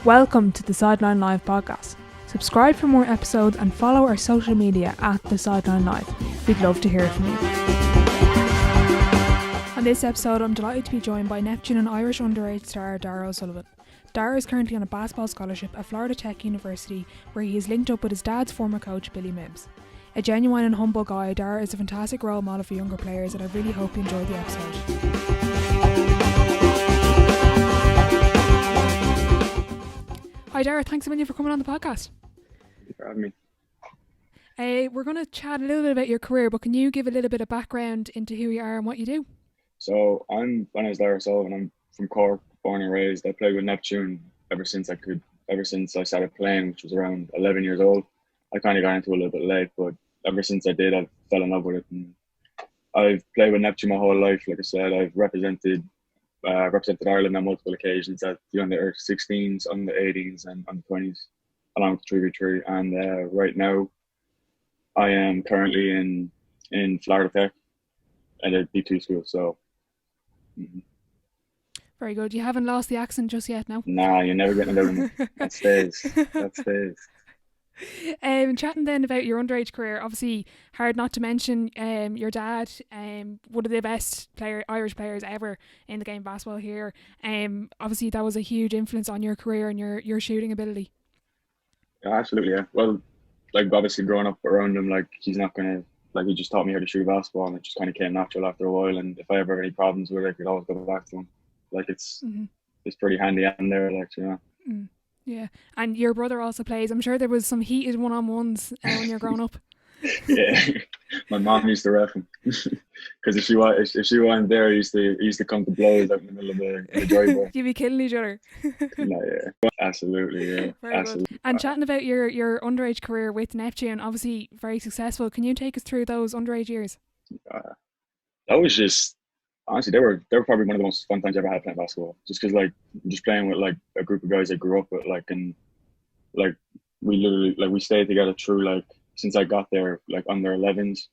Welcome to the Sideline Live podcast. Subscribe for more episodes and follow our social media at the Sideline Live. We'd love to hear from you. On this episode, I'm delighted to be joined by Neptune and Irish Underage star Darragh O'Sullivan. Darragh is currently on a basketball scholarship at Florida Tech University, where he is linked up with his dad's former coach, Billy Mibbs. A genuine and humble guy, Darragh is a fantastic role model for younger players, and I really hope you enjoy the episode. Hi Darragh, thanks a million for coming on the podcast. Thank you for having me. We're going to chat a little bit about your career, but can you give a little bit of background into who you are and what you do? So my name is Darragh O'Sullivan. I'm from Cork, born and raised. I played with Neptune ever since I started playing, which was around 11 years old. I kind of got into it a little bit late, but ever since I did, I fell in love with it. And I've played with Neptune my whole life. Like I said, I've represented Ireland on multiple occasions at the under 16s, under 18s, and under 20s, along with 3v3. And right now, I am currently in Florida Tech at a D2 school. So, Very good. You haven't lost the accent just yet, no? Nah, you're never getting it out of me. That stays. That stays. Chatting then about your underage career, obviously hard not to mention your dad, one of the best Irish players ever in the game of basketball here. Obviously that was a huge influence on your career and your shooting ability. Yeah, absolutely, yeah. Well, like obviously growing up around him, like he's not gonna, like he just taught me how to shoot basketball, and it just kind of came natural after a while. And if I ever have any problems with it, I could always go back to him. Like it's pretty handy in there, like, you know. Yeah, and your brother also plays. I'm sure there was some heated one-on-ones when you're growing up. Yeah, my mom used to ref him because if she wasn't there, he used to come to blows out in the middle of the driveway. You'd be killing each other. No, yeah, absolutely, yeah, very absolutely. Good. And chatting about your underage career with Neptune, obviously very successful. Can you take us through those underage years? That was just. Honestly, they were probably one of the most fun times I ever had playing basketball. Just because, like, just playing with like a group of guys I grew up with, like, and like we literally we stayed together through like since I got there, like under 11s,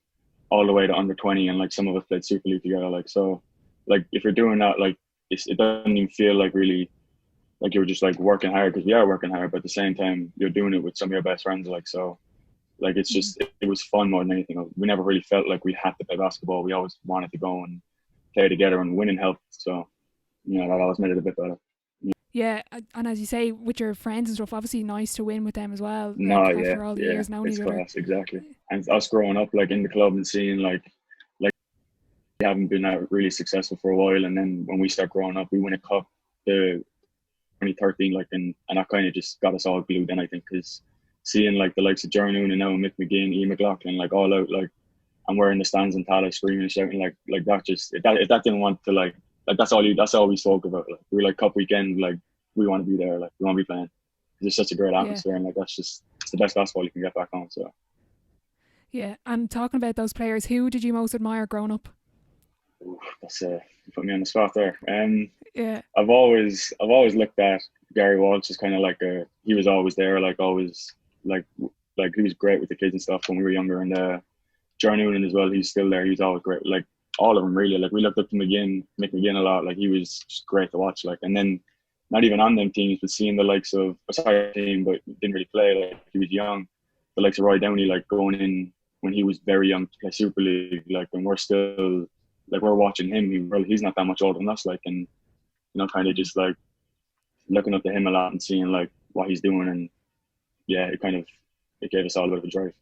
all the way to under 20, and like some of us played Super League together. Like, so, like if you're doing that, like it doesn't even feel like really like you're just like working hard, because we are working hard, but at the same time you're doing it with some of your best friends. Like, so, like it's just it was fun more than anything. We never really felt like we had to play basketball. We always wanted to go and play together, and winning helped. So, you know, that always made it a bit better. Yeah, and as you say, with your friends and stuff, obviously nice to win with them as well. After all the years knowing it's each class, other. Exactly. And us growing up like in the club and seeing like we haven't been really successful for a while, and then when we start growing up, we win a cup, the 2013, like, and that kind of just got us all glued in, I think, because seeing like the likes of Darragh O'Sullivan and now Mick McGinn, Ian McLaughlin, like all out, like, and we're in the stands in Tallaght screaming and shouting, like that just if that didn't want to like that's all we spoke about. Like we were like cup weekend, like we want to be there, like we want to be playing. It's such a great atmosphere, and like it's the best basketball you can get back home. So yeah, and talking about those players, who did you most admire growing up? Ooh, that's you put me on the spot there. Yeah, I've always looked at Gary Walsh as kind of like he was always there, like always like he was great with the kids and stuff when we were younger, and Darragh O'Sullivan as well, he's still there. He's always great. Like all of them really. Like we looked up to Mick McGinn a lot. Like he was just great to watch. Like, and then not even on them teams, but seeing the likes of team, but didn't really play. Like he was young. The likes of Roy Downey, like going in when he was very young to play Super League. Like, and we're still like we're watching him. He's not that much older than us. Like, and you know, kind of just like looking up to him a lot and seeing like what he's doing, and yeah, it gave us all a bit of a drive.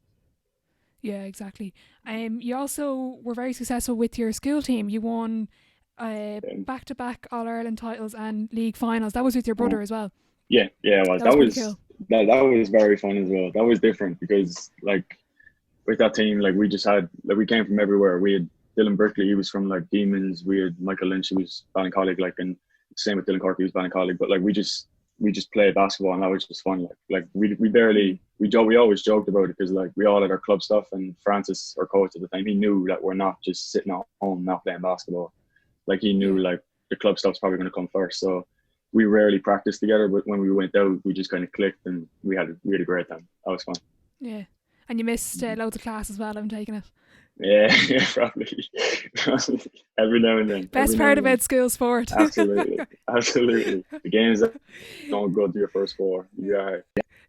Yeah, exactly. You also were very successful with your school team. You won back-to-back All-Ireland titles and league finals. That was with your brother as well. Yeah, it was. That was cool. That was very fun as well. That was different because like with that team, like we just had we came from everywhere. We had Dylan Brickley, he was from like Demons. We had Michael Lynch, who was Ballincollig, like, and same with Dylan Corky, he was Ballincollig. But like we just played basketball, and that was just fun. Like we always joked about it because like we all had our club stuff, and Francis, our coach at the time, he knew that we're not just sitting at home not playing basketball. Like he knew like the club stuff's probably going to come first. So we rarely practiced together, but when we went out, we just kind of clicked, and we had a great time. That was fun. Yeah, and you missed loads of class as well. I'm taking it. Yeah, yeah, probably. Every now and then. Best Every now part and then. about school sport. Absolutely. Absolutely. The games that don't go to your first four. Yeah.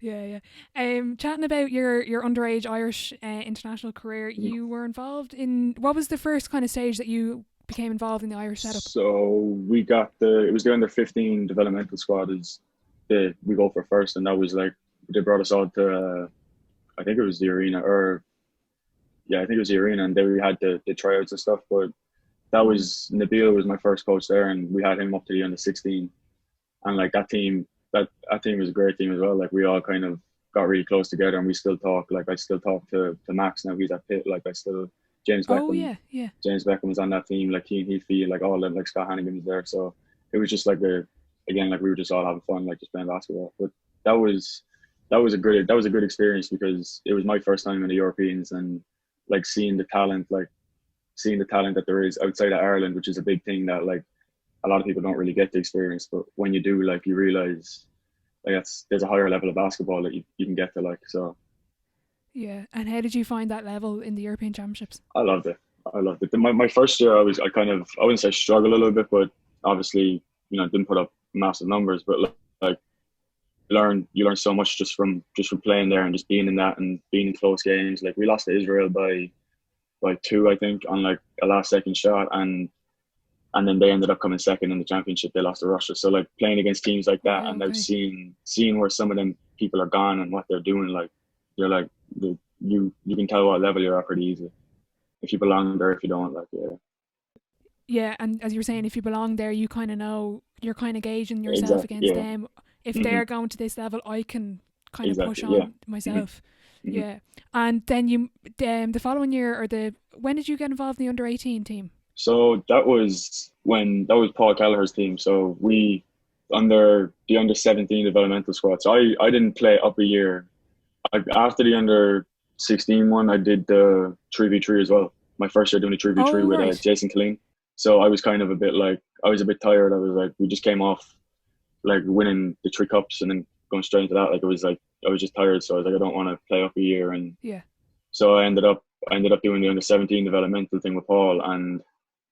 Yeah, yeah. Chatting about your underage Irish international career, you were involved in, what was the first kind of stage that you became involved in the Irish setup? So we got it was the under 15 developmental squad is we go for first, and that was like they brought us all to I think it was the arena, or yeah, I think it was the arena, and then we had the tryouts and stuff. But that was Nabil was my first coach there, and we had him up to the under 16, and like that team was a great team as well. Like we all kind of got really close together, and we still talk. Like I still talk to Max now. He's at Pitt. Like I still James Oh Beckham. yeah, yeah. James Beckham was on that team. Like he Heathfield, like all of them. Like Scott Hannigan was there. So it was just like again, like we were just all having fun, like just playing basketball. But that was that was a good experience because it was my first time in the Europeans, and like seeing the talent that there is outside of Ireland, which is a big thing that like a lot of people don't really get to experience. But when you do, like you realize like there's a higher level of basketball that you can get to, like. So Yeah. And how did you find that level in the European Championships? I loved it. I loved it. My first year, I wouldn't say struggle a little bit, but obviously, didn't put up massive numbers, but like you learn so much just from playing there and just being in that and being in close games. Like we lost to Israel by two, I think, on like a last second shot, and then they ended up coming second in the championship. They lost to Russia. So like playing against teams like that, Oh, and now okay. seeing where some of them people are gone and what they're doing, like you're like you can tell what level you're at pretty easily if you belong there. If you don't, like yeah, Yeah, and as you were saying, if you belong there, you kind of know, you're kind of gauging yourself exactly, against yeah, them. If hmm they're going to this level, I can kind of push exactly, yeah. on hmm myself. hmm Yeah. And then the following year, when did you get involved in the under 18 team? So that was Paul Kelleher's team. So we under the under 17 developmental squad. So I didn't play up a year. After the under 16 one, I did the 3v3 as well. My first year doing the 3v3 Oh, with right. Jason Killeen. So I was kind of a bit like, I was a bit tired. I was like, we just came off like winning the three cups and then going straight into that. Like it was like, I was just tired. So I was like, I don't want to play up a year. And Yeah. so I ended up doing the under 17 developmental thing with Paul. And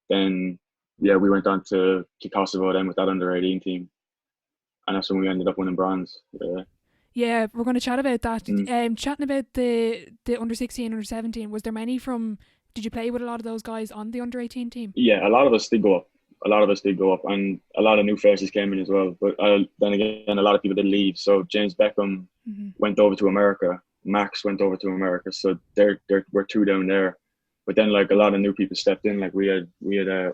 then, yeah, we went on to Kosovo then with that under 18 team. And that's when we ended up winning bronze. Yeah. Yeah, we're going to chat about that. Mm. Chatting about the under 16, under 17, was there many from, did you play with a lot of those guys on the under 18 team? Yeah, a lot of us did go up. A lot of us did go up, and a lot of new faces came in as well. But then again, a lot of people did leave. So James Beckham Mm-hmm. went over to America. Max went over to America. So there were two down there. But then like a lot of new people stepped in. Like we had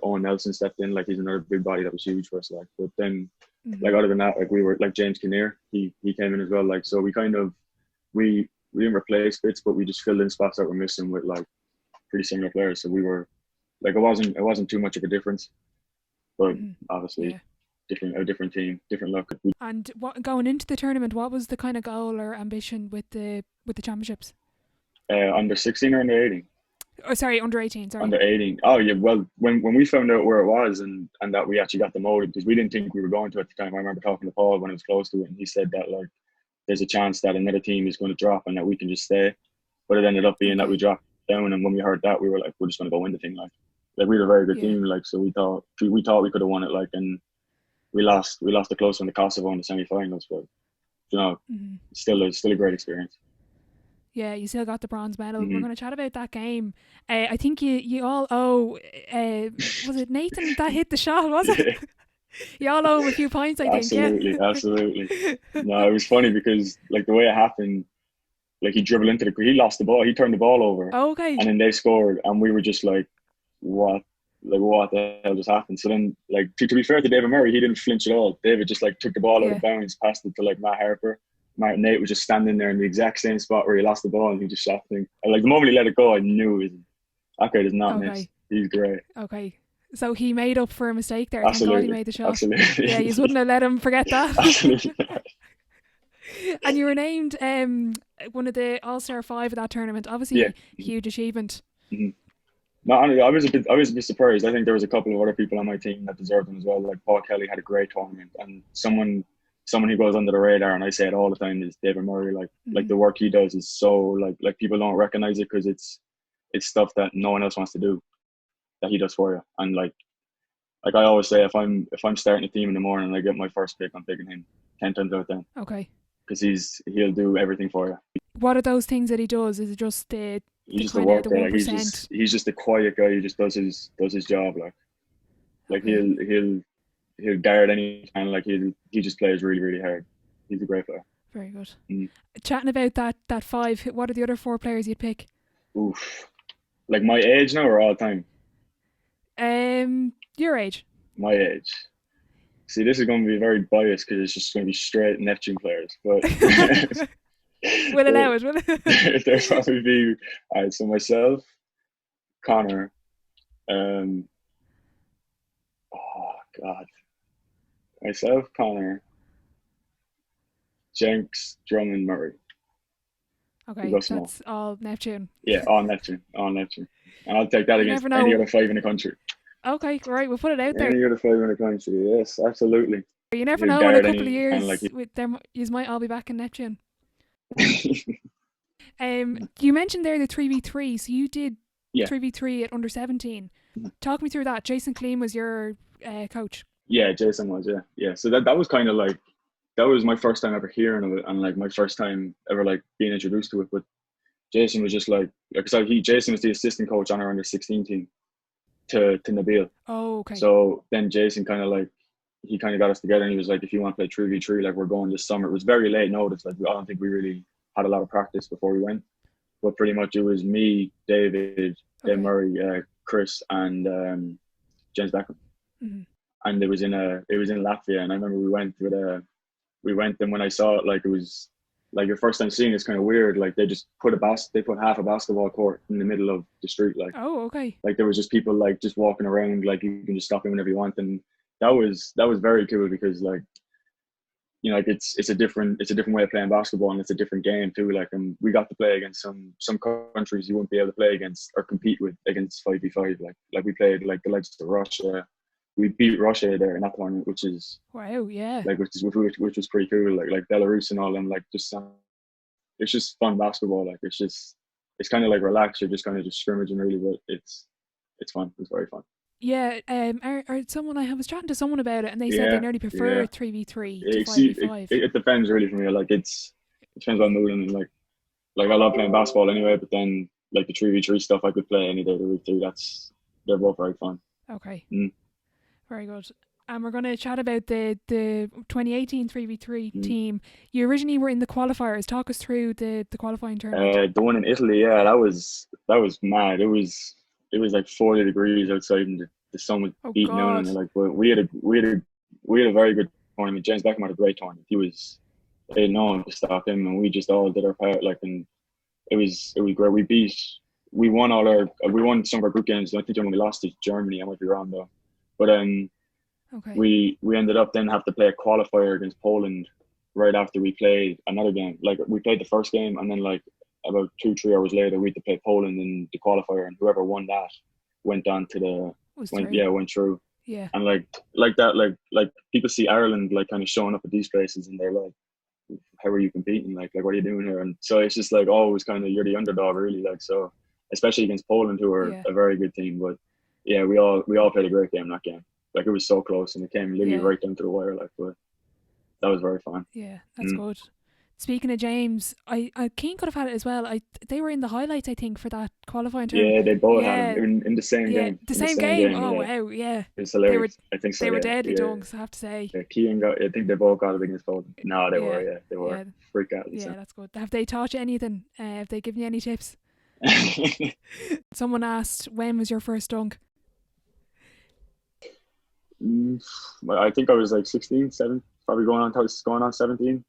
Owen Nelson stepped in. Like he's another big body that was huge for us. Like, but then Mm-hmm. like other than that, like we were like James Kinnear. He came in as well. Like so we kind of we didn't replace bits, but we just filled in spots that were missing with like pretty similar players. So we were like it wasn't too much of a difference, but Mm-hmm. obviously Yeah. a different team, different look. And what, going into the tournament, what was the kind of goal or ambition with the championships? Under 16 or under 18? Oh, sorry, under 18. Sorry. Under 18. Oh yeah. Well, when we found out where it was and that we actually got demoted because we didn't think we were going to at the time. I remember talking to Paul when it was close to it, and he said that like there's a chance that another team is going to drop and that we can just stay. But it ended up being that we Okay. dropped down, and when we heard that, we were like, we're just going to go win the thing. Like we were a very good Yeah. team. Like so, we thought we could have won it. Like and we lost the close one to Kosovo in the semi-finals, but Mm-hmm. still a great experience. Yeah, you still got the bronze medal. We're Mm-hmm. going to chat about that game. I think you all owe, was it Nathan that hit the shot, was it? Yeah, You all owe him a few points, I think, yeah. absolutely, absolutely. No, it was funny because like the way it happened, like he dribbled into he lost the ball, he turned the ball over, Okay. and then they scored, and we were just like, what? Like what the hell just happened? So then, like to be fair to David Murray, he didn't flinch at all. David just like took the ball out Yeah. of bounds, passed it to like Matt Harper. Nate was just standing there in the exact same spot where he lost the ball, and he just shot the thing. And like the moment he let it go, I knew it was, that guy does not miss. Okay. He's great. Okay. So he made up for a mistake there. Thank God he Absolutely, made the shot. Yeah, you absolutely, wouldn't have let him forget that. absolutely. And you were named one of the All-Star 5 of that tournament. Yeah. Obviously, huge achievement. Mm-hmm. No, I was a bit surprised. I think there was a couple of other people on my team that deserved them as well. Like Paul Kelly had a great tournament, and someone who goes under the radar, and I say it all the time, is David Murray. Like Mm-hmm. the work he does is so like people don't recognize it because it's stuff that no one else wants to do that he does for you. And like I always say, if I'm starting a team in the morning and I get my first pick, I'm picking him 10 times out of 10. Okay. Because he'll do everything for you. What are those things that he does? Is it just he's just a kind of worker? the 1%? Like he's just a quiet guy who just does his job. Like Okay. he'll guard any kind. Like he just plays really, really hard. He's a great player. Very good. Mm. Chatting about that 5, what are the other 4 players you'd pick? Oof. Like my age now or all time? Your age. My age. See, this is going to be very biased because it's just going to be straight Neptune players. But We'll allow it, will it? there'll probably be, all right, so myself, Conor, oh God, myself, Conor, Jenks, Drummond, Murray. Okay, that's all Neptune. Yeah, all Neptune. And I'll take that against any other 5 in the country. Okay, right, we'll put it out there. Any other 5 in the country, yes, absolutely. You never know, in a couple of years, you might all be back in Neptune. You mentioned there the 3v3, so you did 3v3 at under 17. Talk me through that. Jason Clean was your coach. Yeah, Jason was, yeah. So that was kind of like, that was my first time ever hearing of it, and like my first time ever like being introduced to it. But Jason was just like, because Jason was the assistant coach on our under 16 team to Nabil. Oh, okay. So then Jason kind of got us together, and he was like, if you want to play 3v3, like we're going this summer. It was very late notice. Like I don't think we really had a lot of practice before we went, but pretty much it was me, David, Dave Murray, Chris, and James Beckham. Mm-hmm. And it was in Latvia, and I remember we went, and when I saw it, like it was like your first time seeing it's kind of weird. Like they just put half a basketball court in the middle of the street. Like, oh, okay. Like there was just people like just walking around, like you can just stop them whenever you want. And that was very cool because like, you know, like it's a different way of playing basketball, and it's a different game too. Like, and we got to play against some countries you wouldn't be able to play against or compete with against 5v5. Like we played like the likes of Russia. We beat Russia there in that tournament, which is wow, yeah. Like which was pretty cool. Like Belarus and all them. Like just it's just fun basketball. Like it's kind of like relaxed. You're just kind of just scrimmaging really, but it's fun. It's very fun. Yeah. I was chatting to someone about it, and they said they nearly prefer 3v3 to 5v5. It depends really for me. Like it depends on mood, and like I love playing basketball anyway. But then like the 3v3 stuff I could play any day of the week too. They're both very fun. Okay. Very good. And we're going to chat about the 2018 3v3 team. You originally were in the qualifiers. Talk us through the qualifying tournament. The one in Italy, yeah, that was mad. It was like 40 degrees outside, and the sun was beating down on it. Like, but we had a very good tournament. James Beckham had a great tournament. They had no one to stop him, and we just all did our part. Like, and it was great. We won some of our group games. I think we lost to Germany. I might be wrong though. But we ended up then have to play a qualifier against Poland right after we played another game. Like we played the first game, and then like about 2-3 hours later we had to play Poland in the qualifier, and whoever won that went on to went through. Yeah. And like that, like people see Ireland like kind of showing up at these places, and they're like, how are you competing? Like what are you doing here? And so it's just like always kind of you're the underdog really. Like so, especially against Poland, who are a very good team, but. Yeah, we all played a great game that game. Like it was so close, and it came literally right down to the wire. Like, but that was very fun. Yeah, that's good. Speaking of James, Keane could have had it as well. They were in the highlights, I think, for that qualifying tournament. Yeah, they both had it in the same game. The same game. Oh wow, yeah. It's hilarious. I think so. They were deadly dunks, I have to say. Yeah, Keane I think they both got it against Poland. No, they were freak out. Yeah, that's good. Have they taught you anything? Have they given you any tips? Someone asked, when was your first dunk? I think I was like 16, 17, probably going on 17.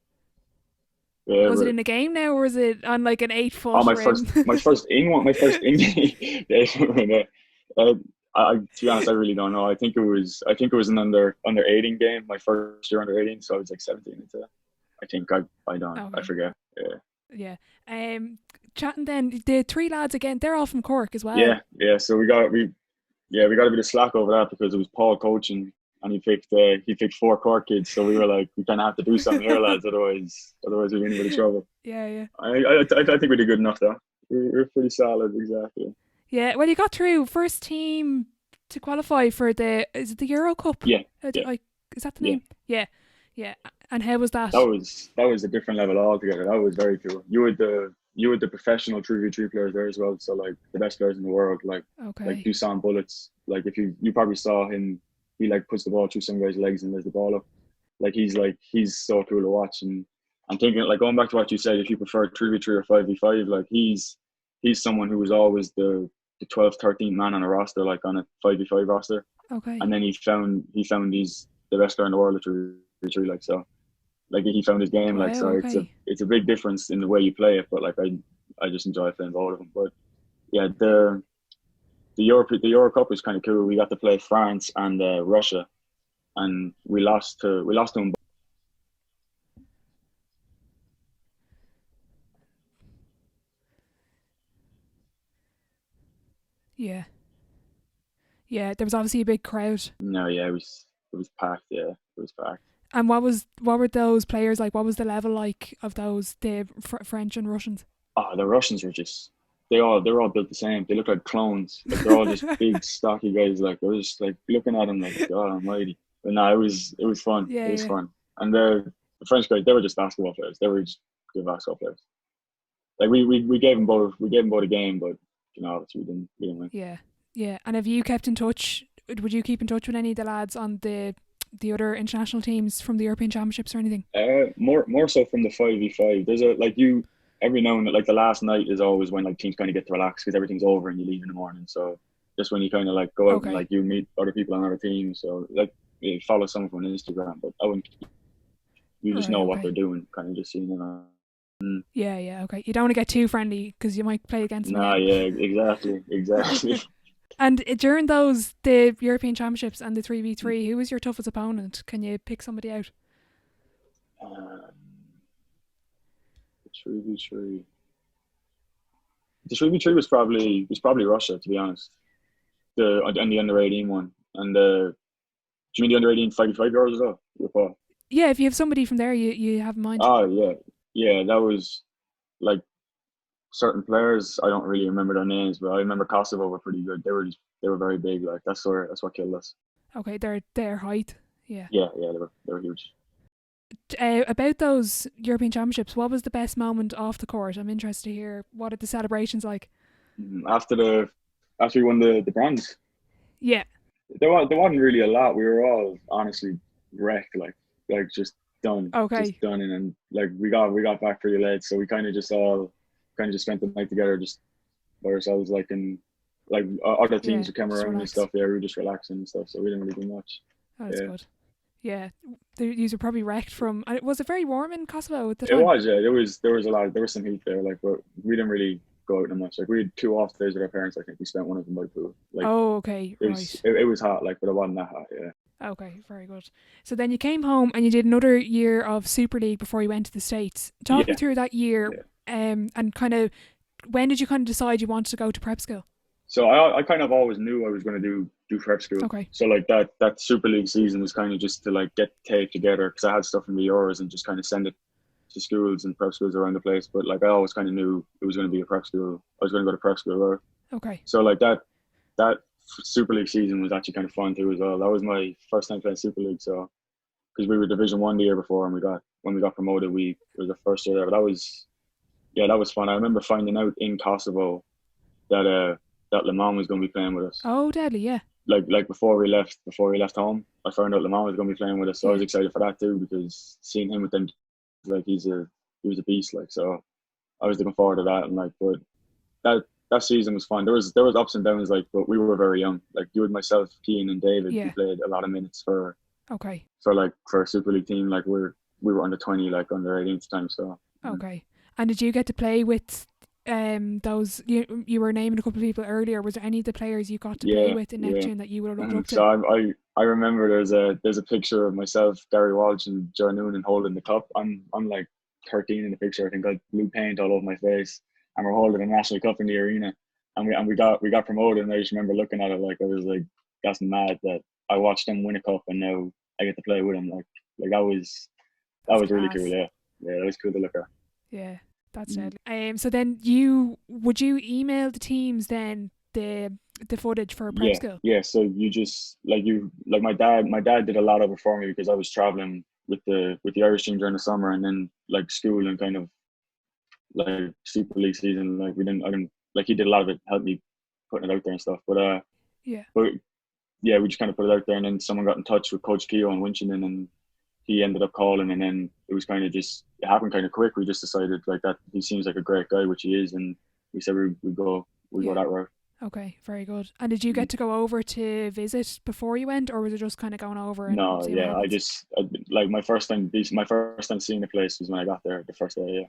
Yeah, was it in a game now, or was it on like an 8-foot? Oh, my first in game. To be honest, I really don't know. I think it was an under 18 game. My first year under 18, so I was like 17 into that. I think I don't. Okay. I forget. Yeah. Chatting then, the 3 lads again. They're all from Cork as well. Yeah. So we got to be the slack over that because it was Paul coaching, and he picked 4 Cork kids. So we were like, we kind of have to do something here, lads. Otherwise we're in a bit of trouble. Yeah. I think we did good enough though. We're pretty solid, exactly. Yeah, well, you got through first team to qualify for is it the Euro Cup? Yeah, yeah, Is that the yeah. name? Yeah, yeah. And how was that? That was a different level altogether. That was very cool. You had the professional 3v3 players there as well. So like the best players in the world, like Okay. Dusan Bullets. Like if you probably saw him, he like puts the ball through some guy's legs and lays the ball up. He's so cool to watch. And I'm thinking like going back to what you said, if you prefer 3v3 or 5v5, like he's someone who was always the 12th, 13th man on a roster, like on a 5v5 roster. Okay. And then he found he's the best player in the world at 3v3, like so. Like he found his game, like Wow. so. Okay. It's a big difference in the way you play it, but like I just enjoy playing both of them. But yeah, the Euro Cup was kind of cool. We got to play France and Russia, and we lost to them. Yeah. Yeah. There was obviously a big crowd. No, yeah, it was packed. Yeah, it was packed. And what were those players like? What was the level like of the French and Russians? Oh, the Russians were just they're all built the same. They look like clones. Like they're all just big, stocky guys. Like I was just like looking at them like God Almighty. But no, it was fun. Yeah. It was Yeah. fun. And the French guys, they were just basketball players. They were just good basketball players. Like we gave them both a game, but obviously we didn't win. Yeah. Yeah. And have you kept in touch? Would you keep in touch with any of the lads on the other international teams from the European Championships or anything? More so from the 5v5. There's a like you every now and then, like the last night is always when like teams kind of get to relax because everything's over and you leave in the morning. So just when you kind of like go out and like you meet other people on other teams. So like you follow someone from Instagram, but I wouldn't. You just know what they're doing, kind of just seeing it on. Yeah, yeah, okay. You don't want to get too friendly because you might play against them. Nah, yeah, exactly. And during the European Championships and the 3v3, who was your toughest opponent? Can you pick somebody out? The 3v3. The 3v3 was probably Russia, to be honest. And the under 18 one, and do you mean the under 18 5v5 girls as well? Your Yeah, if you have somebody from there you have in mind. Oh yeah. That was like certain players. I don't really remember their names, but I remember Kosovo were pretty good. They were very big. Like that's what killed us. Okay, their height. Yeah. Yeah, they were huge. About those European Championships, what was the best moment off the court? I'm interested to hear what are the celebrations like. After we won the bronze. Yeah. There wasn't really a lot. We were all honestly wrecked, like just done. Okay. Just done, and like we got back pretty late, so we kind of just spent the night together, just by ourselves, like in like other teams who came around and stuff. Yeah, we were just relaxing and stuff, so we didn't really do much. That's good. Yeah, you were probably wrecked from. Was it very warm in Kosovo at the time? It was, yeah. There was some heat there, like, but we didn't really go out that much. Like we had 2 off days with our parents. I think we spent one of them by the pool. Like, okay, right. It was hot, like, but it wasn't that hot. Yeah. Okay, very good. So then you came home and you did another year of Super League before you went to the States. Talk me through that year, and kind of when did you kind of decide you wanted to go to prep school? So I kind of always knew I was going to do prep school. Okay. So like that Super League season was kind of just to like get tape together because I had stuff from the Euros and just kind of send it to schools and prep schools around the place. But like I always kind of knew it was going to be a prep school. I was going to go to prep school. Right? Okay. So like that Super League season was actually kind of fun too as well. That was my first time playing Super League. So because we were Division 1 the year before and when we got promoted, it was the first year there. But that was fun. I remember finding out in Kosovo that Le Mans was going to be playing with us. Oh, deadly, yeah. Like before we left home, I found out Le Mans was going to be playing with us. So I was excited for that too because seeing him with them, like he was a beast. Like so, I was looking forward to that. And like, but that season was fun. There was ups and downs. Like, but we were very young. Like you and myself, Keane and David, we played a lot of minutes for a Super League team. Like we were under 20, like under 18 at the time. So okay. And did you get to play with those you were naming a couple of people earlier? Was there any of the players you got to play with in Neptune that you would have looked up to? So I remember there's a picture of myself, Gary Walsh, and John Noonan holding the cup. I'm like 13 in the picture. I think I had blue paint all over my face, and we're holding a national cup in the arena, and we got promoted. And I just remember looking at it like I was like, that's mad that I watched them win a cup and now I get to play with them. Like that was really cool. Yeah, that was cool to look at. Yeah. That's deadly. So then would you email the teams then the footage for prep Yeah, school? yeah. So you just like my dad did a lot of it for me because I was traveling with the Irish team during the summer, and then like school and kind of like Super League season. Like I didn't like he did a lot of it, helped me putting it out there and stuff. Yeah. But yeah, we just kind of put it out there, and then someone got in touch with Coach Keogh in Winchedon, and he ended up calling, and then it was kind of just it happened kind of quick. We just decided like that he seems like a great guy, which he is, and we said we go Yeah. that route. Okay, very good. And did you get to go over to visit before you went, or was it just kind of going over and No, see what yeah, happens? like my first time seeing the place was when I got there the first day. Yeah,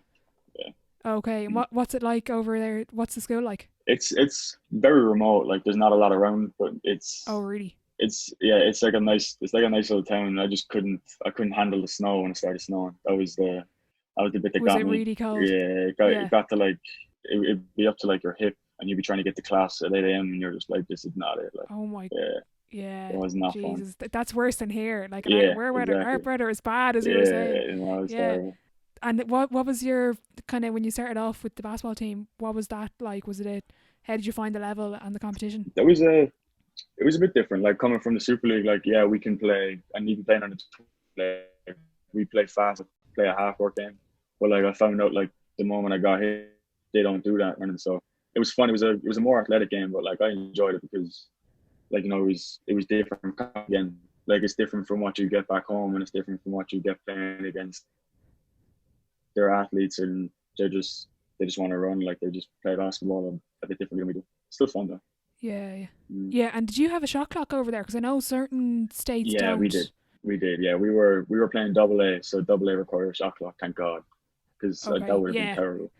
yeah. Okay, and what's it like over there? What's the school like? It's very remote. Like there's not a lot around, but Oh, really? it's like a nice little town. I couldn't handle the snow when it started snowing. That was the bit that Was got it me. really cold? Yeah, Yeah. it got to like it'd be up to like your hip, and you'd be trying to get to class at 8 a.m. and you're just like, this is not it. Like, Oh my. yeah, Yeah. it was not fun. Jesus, that's worse than here. Like in Yeah, our exactly. weather is bad, as you were saying. Yeah, it was Yeah. terrible. And what was your kind of when you started off with the basketball team? What was that like? Was it how did you find the level and the competition? That was it was a bit different. Like coming from the Super League, like yeah, we can play, and even playing on the like, we play fast, play a half court game. But like I found out like the moment I got hit, they don't do that, and so it was fun. It was a more athletic game, but like I enjoyed it because like it was different again. Like it's different from what you get back home, and it's different from what you get playing against their athletes, and they just want to run, like they just play basketball a bit different than we do. Still fun though. Yeah, yeah, Mm. yeah. And did you have a shot clock over there? Because I know certain states Yeah, we did. don't. We did. Yeah, we were playing double A, so double A requires shot clock. Thank God, because that Okay, would have been yeah. terrible.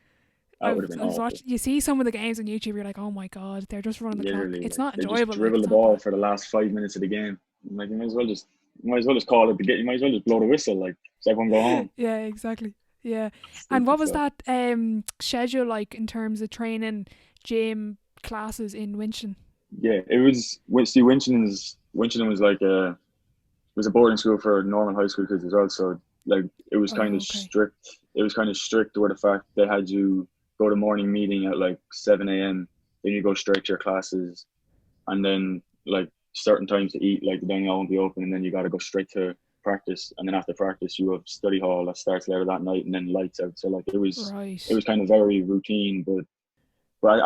That would have been I was awful. watching. You see some of the games on YouTube, you're like, oh my god, they're just running the clock. Literally, It's like not they just enjoyable. Like dribble the it's not ball bad. for the last 5 minutes of the game. Like you might as well just call it the game. You might as well just blow the whistle, like so everyone go home. Yeah, exactly. Yeah. And what Stupid was stuff. that schedule like in terms of training, gym classes in Winchton? Yeah, it was. See, Winchton was like was a boarding school for normal high school kids as well. So like it was kind Oh, of okay. strict. It was kind of strict with the fact they had you go to morning meeting at like 7 a.m. Then you go straight to your classes, and then like certain times to eat, like the dining hall won't be open, and then you got to go straight to practice. And then after practice, you have study hall that starts later that night, and then lights out. So like it Right. was kind of very routine, but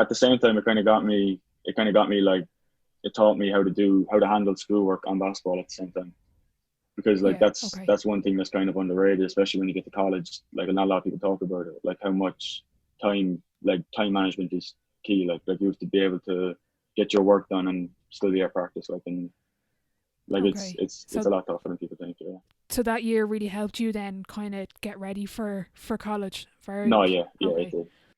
at the same time, it kind of got me. It kind of got me like it taught me how to handle schoolwork on basketball at the same time, because like Yeah. Okay. that's one thing that's kind of underrated, especially when you get to college. Like not a lot of people talk about it, like how much time management is key. Like you have to be able to get your work done and still be at practice. Like and like Okay. it's a lot tougher than people think. Yeah. So that year really helped you then kind of get ready for college. Very No, good. yeah, Okay.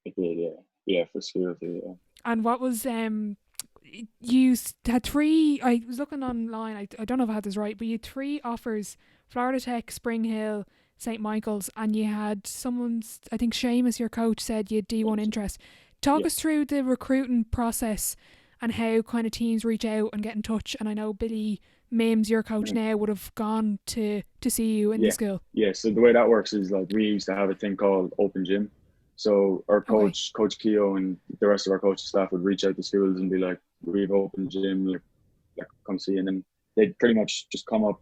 it did, yeah, yeah, for school too. Yeah. And what was you had three. I was looking online. I don't know if I had this right, but you had three offers: Florida Tech, Spring Hill, St Michael's, and you had someone's. I think Seamus, your coach, said you had D1 interest. Talk Yeah. us through the recruiting process and how kind of teams reach out and get in touch. And I know Billy Mims, your coach Mhm. now, would have gone to see you in the Yeah, school. yeah. So the way that works is like we used to have a thing called open gym. So our Okay. Coach Keogh, and the rest of our coaching staff would reach out to schools and be like, "We've open gym, like come see." And then they'd pretty much just come up,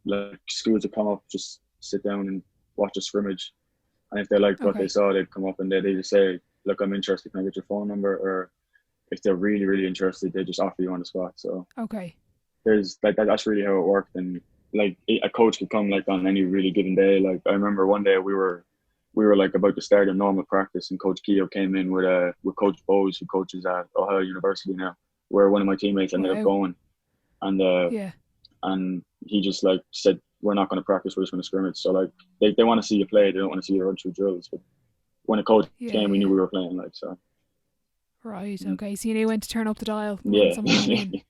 like schools would come up, just sit down and watch a scrimmage. And if they liked what they Okay. saw, they'd come up and they'd either say, "Look, I'm interested. Can I get your phone number?" Or if they're really, really interested, they just offer you on the spot. So Okay. there's like that's really how it worked. And like a coach could come like on any really given day. Like I remember one day we were like about to start a normal practice, and Coach Keogh came in with Coach Bowes, who coaches at Ohio University now, where one of my teammates ended up Wow. going, and Yeah. and he just like said, "We're not going to practice, we're just going to scrimmage." So like they want to see you play, they don't want to see you run through drills. But when a coach Yeah. came, we knew Yeah. we were playing. Like so, Right. mm, Okay. So you knew when to turn up the dial when yeah, someone came in.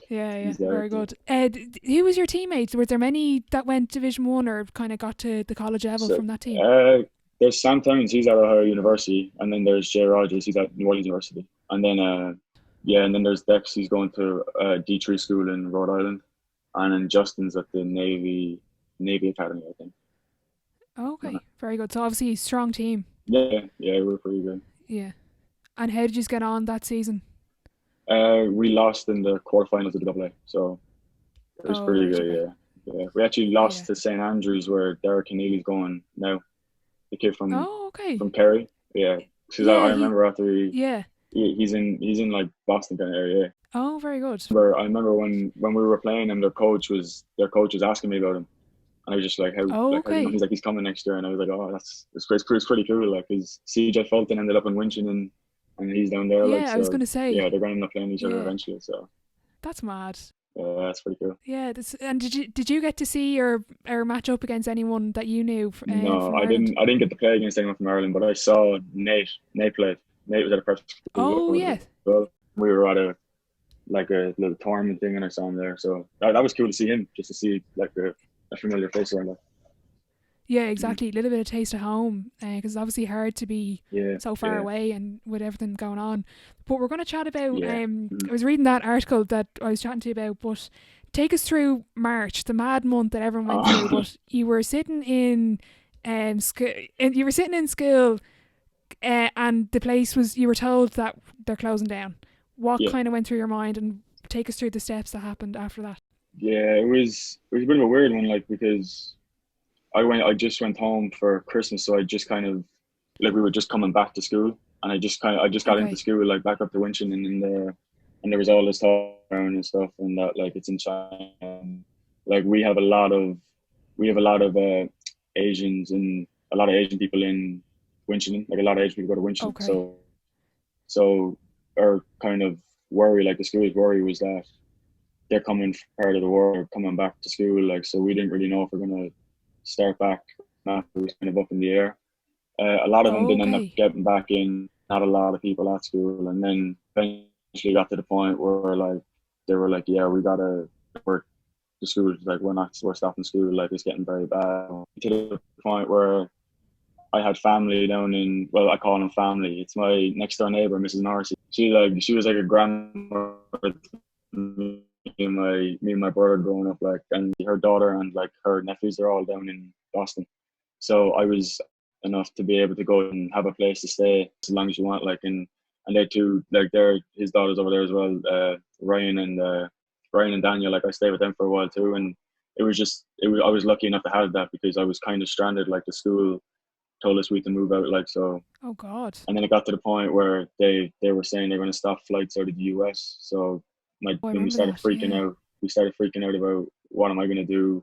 Yeah, yeah, very exactly. good. Who was your teammates? Were there many that went Division One or kind of got to the college level So from that team? there's Sam Towns, he's at Ohio University, and then there's Jay Rogers, he's at New Orleans University, and then yeah, and then there's Dex, he's going to D3 school in Rhode Island, and then Justin's at the Navy Academy, I think. Uh, Okay, very good. So obviously strong team. yeah, yeah, we were pretty good. Yeah. And how did you get on that season? We lost in the quarterfinals of the AA, so it was Oh, pretty right, good. okay. Yeah. We actually Yeah. lost to St Andrews, where Darragh O'Sullivan's going now. The kid Oh, okay. from Kerry. Yeah, because I Yeah, remember after yeah. he's in like Boston kind of area. Yeah. Oh, very good. I remember when we were playing him, their coach was asking me about him, and I was just like, Oh, how do you know? okay. He's like, he's coming next year, and I was like, oh, it's pretty cool. Like, because CJ Fulton ended up in Winchedon, and he's down there. Like, Yeah, I was so gonna say. yeah, they're going to end up playing each other Yeah, eventually. So that's mad. that's pretty cool. Yeah, and did you get to see or match up against anyone that you knew No, from Ireland? I didn't get to play against anyone from Ireland, but I saw Nate played. Nate was at a prep school Oh, yeah. as well. We were at a little tournament thing, and I saw him there. So that was cool to see him, just to see like a familiar face around there. Yeah, Mm. exactly. A little bit of taste of home, because it's obviously hard to be Yeah, so far yeah, away and with everything going on. But we're going to chat about. yeah. I was reading that article that I was chatting to you about, but take us through March, the mad month that everyone went through. Uh, But you were sitting in school, and you were sitting in school, and the place was. You were told that they're closing down. What yeah, kind of went through your mind, and take us through the steps that happened after that? yeah. It was a bit of a weird one, like because I just went home for Christmas, so I just kind of like we were just coming back to school, and I just got into Okay. school like back up to Winchton, and there was all this talk around and stuff, and that like it's in China, and, like we have a lot of Asians and a lot of Asian people in Winchton, like a lot of Asian people go to Winchton, Okay. so our kind of worry, like the school's worry, was that they're coming part of the world, coming back to school, like so we didn't really know if we're gonna start back. Math was kind of up in the air. A lot of them didn't end up Okay. getting back in. Not a lot of people at school, and then eventually got to the point where like they were like, yeah, we gotta work. The school was like, we're stopping school. Like it's getting very bad. To the point where I had family down in, well, I call them family. It's my next door neighbor, Mrs. Norris. She was like a grandmother me and my brother growing up, like, and her daughter and like her nephews, they're all down in Boston. So I was enough to be able to go and have a place to stay as long as you want, like, and they too, like, they're his daughters over there as well, Ryan and Daniel. Like, I stayed with them for a while too, and I was lucky enough to have that because I was kind of stranded. Like the school told us we had to move out, like so. Oh God. And then it got to the point where they were saying they're going to stop flights out of the US. So Oh, I then remember that. Yeah. we started freaking out about what am I going to do.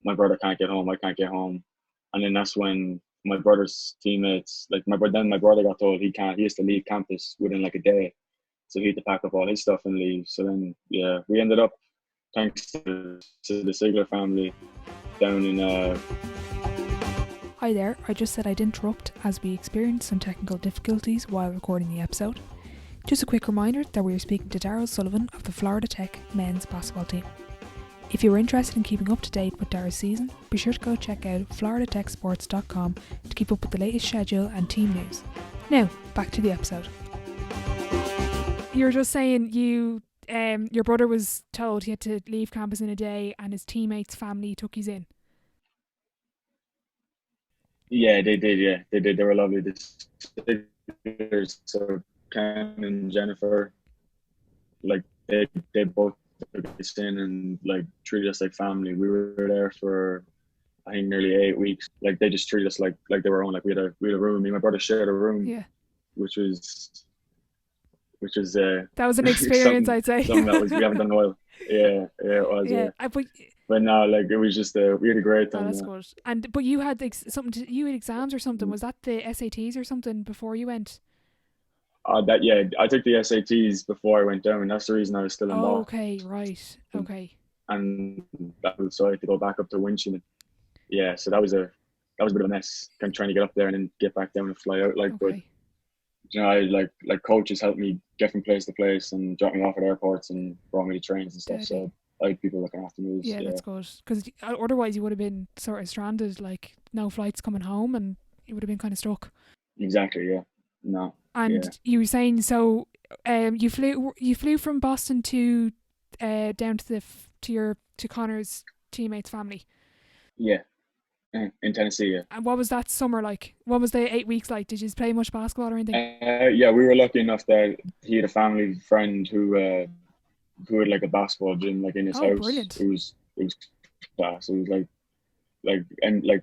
My brother can't get home, I can't get home. And then that's when my brother's teammates, like my brother got told he has to leave campus within like a day, so he had to pack up all his stuff and leave. So then yeah, we ended up, thanks to the Sigler family down in Hi there, I just said I'd interrupt as we experienced some technical difficulties while recording the episode. Just a quick reminder that we are speaking to Darragh O'Sullivan of the Florida Tech men's basketball team. If you are interested in keeping up to date with Darragh's season, be sure to go check out FloridaTechSports.com to keep up with the latest schedule and team news. Now, back to the episode. You were just saying your brother was told he had to leave campus in a day and his teammates' family took his in. yeah, they did. Yeah, they did. They were lovely. So Ken and Jennifer, like they both took us in and like treated us like family. We were there for I think nearly 8 weeks. Like they just treated us like they were own. Like we had a room. Me and my brother shared a room, Yeah. which was That was an experience, something I'd say. that was we haven't done in a while. Yeah, it was. Yeah, Yeah, but no, like it was just we had a great oh, time. that's Yeah. good. But you had you had exams or something. Mm. Was that the SATs or something before you went? I took the SATs before I went down. That's the reason I was still in Oh, Boston, okay, right. Okay. and so I had to go back up to Winchton. Yeah, so that was a bit of a mess. Kind of trying to get up there and then get back down and fly out. Like, but Okay. you know, I like coaches helped me get from place to place and drop me off at airports and brought me to trains and stuff. Steady. So I had people looking after me. Yeah, Yeah, that's good. Because otherwise you would have been sort of stranded, like no flights coming home, and you would have been kind of stuck. exactly. Yeah, no, yeah, And you were saying so. You flew from Boston to down to to Conor's teammates' family. yeah. in Tennessee. Yeah. And what was that summer like? What was the 8 weeks like? Did you play much basketball or anything? Yeah, we were lucky enough that he had a family friend who had like a basketball gym like in his Oh, house. brilliant. It was class. It was like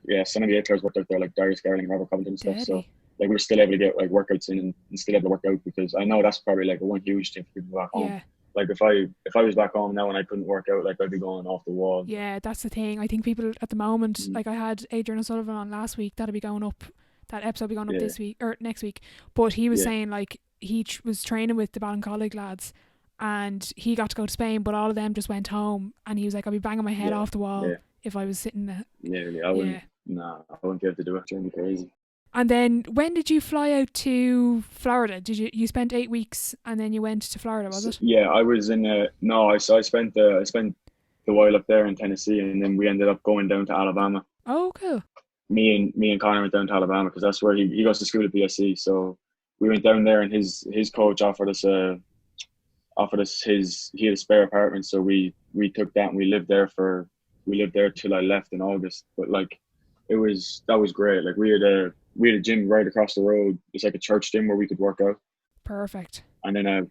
yeah, some of the A players worked out there like Darius Garland and Robert Covington and stuff. So Daddy. like we were still able to get like workouts in and still able to work out because I know that's probably like one huge thing for people back home. Yeah. Like if I was back home now and I couldn't work out, like I'd be going off the wall. Yeah, that's the thing. I think people at the moment, Mm. like I had Darragh O'Sullivan on last week, that'll be going up, that episode will be going up Yeah, this week, or next week. But he was yeah, saying like he was training with the Ballincollig lads and he got to go to Spain, but all of them just went home and he was like, I'd be banging my head yeah, off the wall yeah. if I was sitting there. Nearly. I Yeah. wouldn't. Nah, I wouldn't be able to do it. It'd be crazy. And then when did you fly out to Florida? Did you spent 8 weeks and then you went to Florida, was it? Yeah, I was in no, I spent the while up there in Tennessee, and then we ended up going down to Alabama. Oh, cool. Me and Conor went down to Alabama because that's where he goes to school at BSC. So we went down there, and his coach offered us he had a spare apartment, so we took that and we lived there till I left in August. But like that was great. Like we had a gym right across the road. It's like a church gym where we could work out, Perfect. and then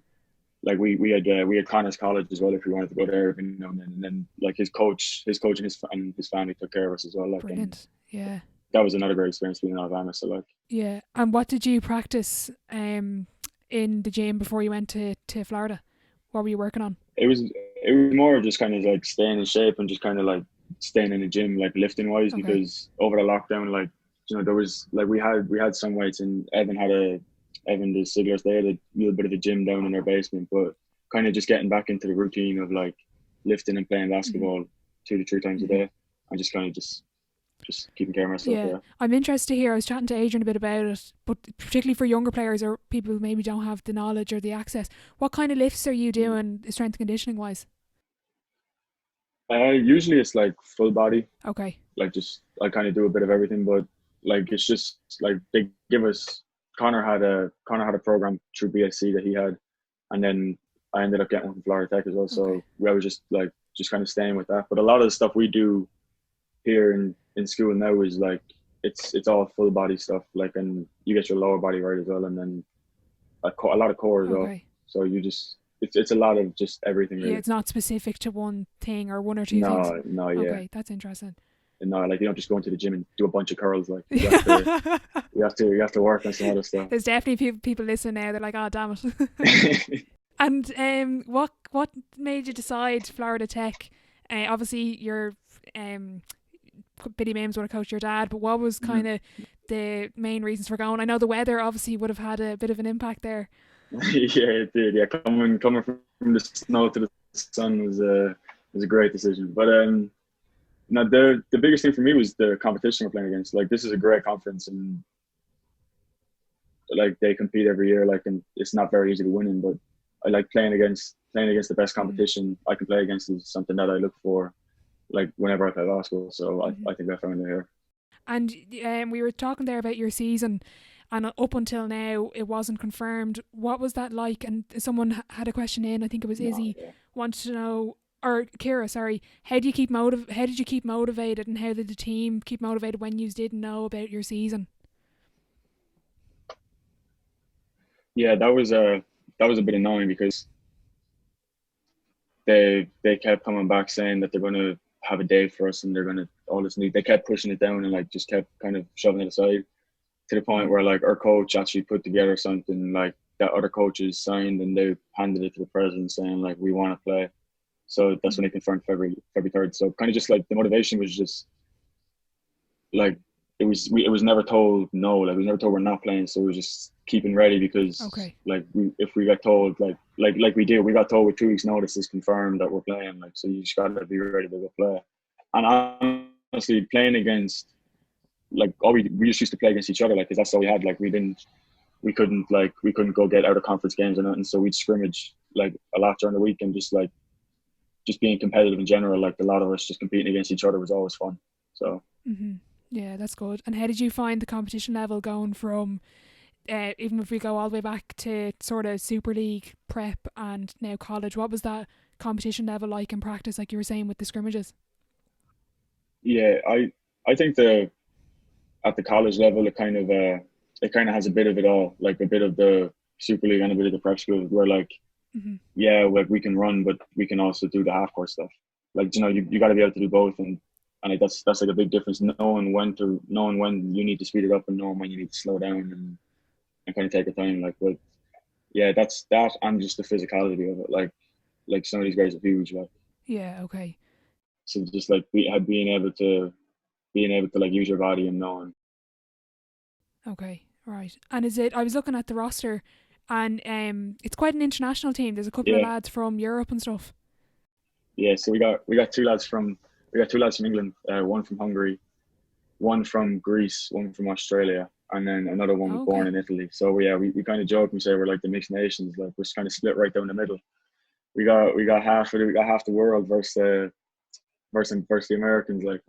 like we had Connor's college as well if we wanted to go there every now and then like his coach and his family took care of us as well. Like, and Brilliant. Yeah. that was another great experience being in Alabama. So like Yeah. And what did you practice in the gym before you went to Florida? What were you working on? it was more just kind of like staying in shape and just kind of like staying in the gym like lifting wise Okay. because over the lockdown like there was like we had some weights and Evan the Siglers, they had a little bit of a gym down in their basement, but kind of just getting back into the routine of like lifting and playing basketball 2 to 3 times a day and just kind of just keeping care of myself. Yeah. Yeah. I'm interested to hear, I was chatting to Adrian a bit about it, but particularly for younger players or people who maybe don't have the knowledge or the access, what kind of lifts are you doing strength and conditioning wise? Usually it's like full body, Okay. like just I kind of do a bit of everything, but like it's just like they give us. Conor had a program through BSC that he had, and then I ended up getting one from Florida Tech as well. So Okay. I was just kind of staying with that. But a lot of the stuff we do here in school now is like it's all full body stuff. Like, and you get your lower body right as well, and then a lot of core as well. Okay. So you just it's a lot of just everything really. Yeah, it's not specific to one thing or one or two things. No, yeah. Okay, that's interesting. And no, like you don't just go into the gym and do a bunch of curls. Like you have to work on some other stuff. There's definitely people listening now. They're like, "Oh, damn it!" And what made you decide Florida Tech? Obviously, your Billy Mims would have coached your dad, but what was kind of the main reasons for going? I know the weather obviously would have had a bit of an impact there. Yeah, it did. Yeah, coming from the snow to the sun was a great decision. But now the biggest thing for me was the competition we're playing against. Like this is a great conference, and like they compete every year. Like, and it's not very easy to win in. But I like playing against the best competition I can play against is something that I look for, like whenever I play basketball. So I think I found it here. And we were talking there about your season, and up until now it wasn't confirmed. What was that like? And someone had a question in. I think it was Izzy wanted to know. Or Kira, sorry. How did you keep motivated, and how did the team keep motivated when you didn't know about your season? Yeah, that was a bit annoying because they kept coming back saying that they're going to have a day for us and they're going to all this new. They kept pushing it down and like just kept kind of shoving it aside to the point where like our coach actually put together something like that other coaches signed and they handed it to the president saying like we want to play. So that's when they confirmed February 3rd. So kind of just like the motivation was just like it was never told no. Like we was never told we're not playing. So we were just keeping ready because like if we got told like we did, we got told with 2 weeks notice is confirmed that we're playing. Like so you just gotta be ready to go play. And honestly, playing against like we just used to play against each other like because that's all we had. Like we couldn't go get out of conference games or nothing. So we'd scrimmage like a lot during the week and just being competitive in general, like a lot of us just competing against each other was always fun. So yeah, that's good. And how did you find the competition level going from even if we go all the way back to sort of Super League, prep and now college? What was that competition level like in practice, like you were saying with the scrimmages? Yeah, I think the at the college level, it kind of has a bit of it all, like a bit of the Super League and a bit of the prep school, where like, Hmm. yeah, like we can run, but we can also do the half court stuff. Like, you got to be able to do both, and like that's like a big difference. Knowing when you need to speed it up and knowing when you need to slow down and kind of take your time. Like, but yeah, that's that, and just the physicality of it. Like some of these guys are huge. Like, Yeah. Okay. so just like being able to like use your body and knowing. Okay. Right. And is it? I was looking at the roster, and it's quite an international team. There's a couple of Yeah, lads from Europe and stuff. yeah. So we got two lads from England, one from Hungary, one from Greece, one from Australia, and then another one was born Okay. in Italy. So yeah, we kind of joke and say we're like the mixed nations. Like, we're kind of split right down the middle. We got half the world versus the Americans. Like,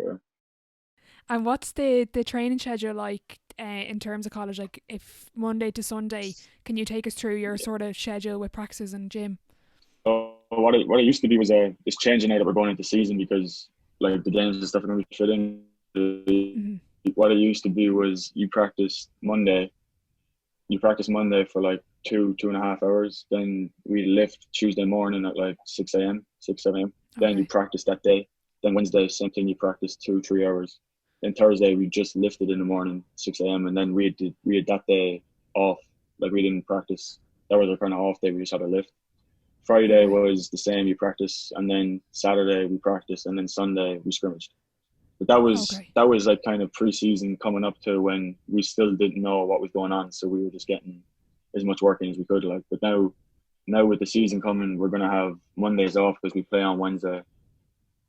And what's the training schedule like in terms of college? Like, if Monday to Sunday, can you take us through your sort of schedule with practices and gym? what it used to be was this changing now that we're going into season, because like the games and stuff are going to be fit in. Hmm. What it used to be was you practice Monday for like 2.5 hours. Then we lift Tuesday morning at like 6 a.m., 6, 7 a.m. Then you Okay. practice that day. Then Wednesday, same thing, you practice 2, 3 hours. Then Thursday, we just lifted in the morning, 6 a.m. And then we had that day off. Like, we didn't practice. That was our kind of off day. We just had a lift. Friday Okay. was the same, you practice. And then Saturday, we practice. And then Sunday, we scrimmaged. But Okay. that was like kind of preseason coming up to when we still didn't know what was going on, so we were just getting as much work in as we could. Like, but now with the season coming, we're gonna have Mondays off because we play on Wednesday,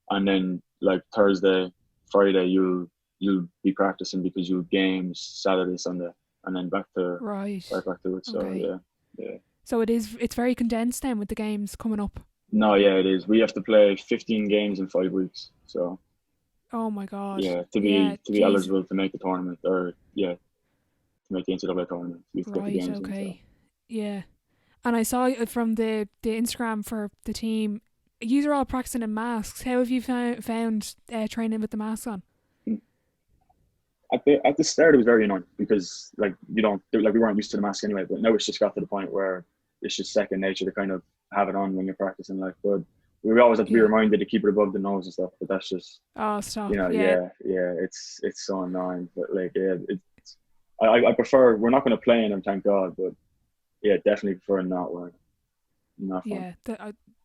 and then like Thursday, Friday, you'll be practicing because you have games Saturday, Sunday, and then Right. back to it. So Okay. yeah, yeah. So it's very condensed then with the games coming up. No, yeah, it is. We have to play 15 games in 5 weeks. So Oh my god. yeah, to Yeah. be Geez. eligible to make the tournament, or yeah, to make the NCAA tournament. You have to get the Right. games in. So Okay. Yeah. And I saw from the Instagram for the team, you are all practicing in masks. How have you found training with the mask on? at the start, it was very annoying because like you don't like we weren't used to the mask anyway. But now it's just got to the point where it's just second nature to kind of have it on when you're practicing. Like, but we always have to be Yeah. reminded to keep it above the nose and stuff. But that's just Oh, stop. Yeah. yeah, yeah. It's so annoying. But like, yeah, I prefer. We're not going to play in them, thank God. But yeah, definitely prefer not wearing. Not fun.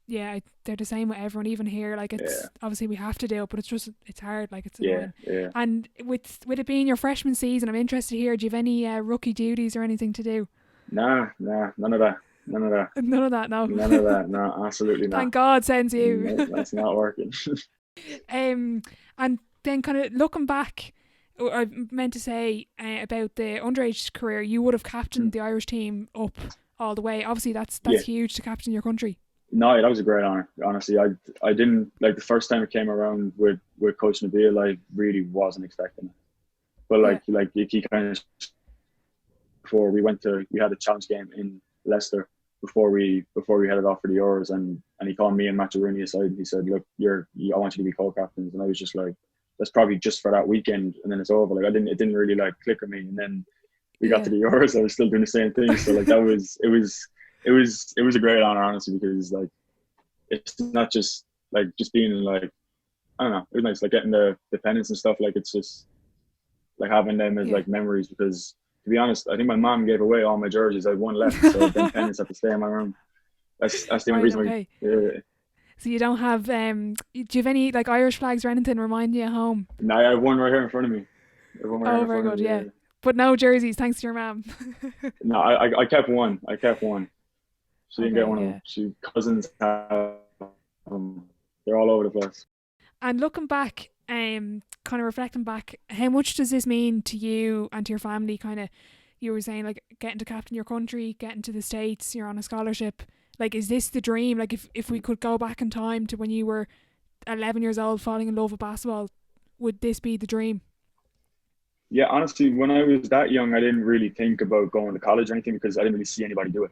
Yeah. They're the same with everyone. Even here, like Yeah, it's obviously we have to do it, but it's hard. Like it's yeah, annoying. yeah. And with it being your freshman season, I'm interested here. Do you have any rookie duties or anything to do? Nah, none of that. None of that. None of that. No. None of that. No, absolutely not. Thank God, sends you. No, that's not working. Um, and then kind of looking back, I meant to say about the underage career, you would have captained the Irish team up all the way. Obviously, Yeah. that's huge to captain your country. No, that was a great honor. Honestly, I didn't like the first time it came around with Coach Nabil. I really wasn't expecting it. But Yeah. like he kind of before we had a challenge game in Leicester before we headed off for the Euros, and he called me and Matt Rooney aside and he said, look, I want you to be co-captains. And I was just like, that's probably just for that weekend and then it's over. Like, it didn't really like click with me. And then we got to Yeah. the Euros, I was still doing the same thing. So like it was a great honor, honestly, because like it's not just like just being like, I don't know, it was nice like getting the pennants and stuff. Like, it's just like having them as Yeah. like memories, because to be honest, I think my mom gave away all my jerseys. I had one left, so them pennants have to stay in my room. That's the only Right. reason Okay. why. So you don't have do you have any like Irish flags or anything remind you at home? Now I have one right here in front of me. I have one right here Oh, in very front of good. me. Yeah. Yeah. But no jerseys, thanks to your mum. No, I kept one. I kept one. She didn't get Okay. one of them. Yeah. She cousins have them. They're all over the place. And looking back, kind of reflecting back, how much does this mean to you and to your family? Kind of, you were saying like getting to captain your country, getting to the States, you're on a scholarship. Like, is this the dream? Like, if we could go back in time to when you were 11 years old, falling in love with basketball, would this be the dream? Yeah, honestly, when I was that young, I didn't really think about going to college or anything because I didn't really see anybody do it.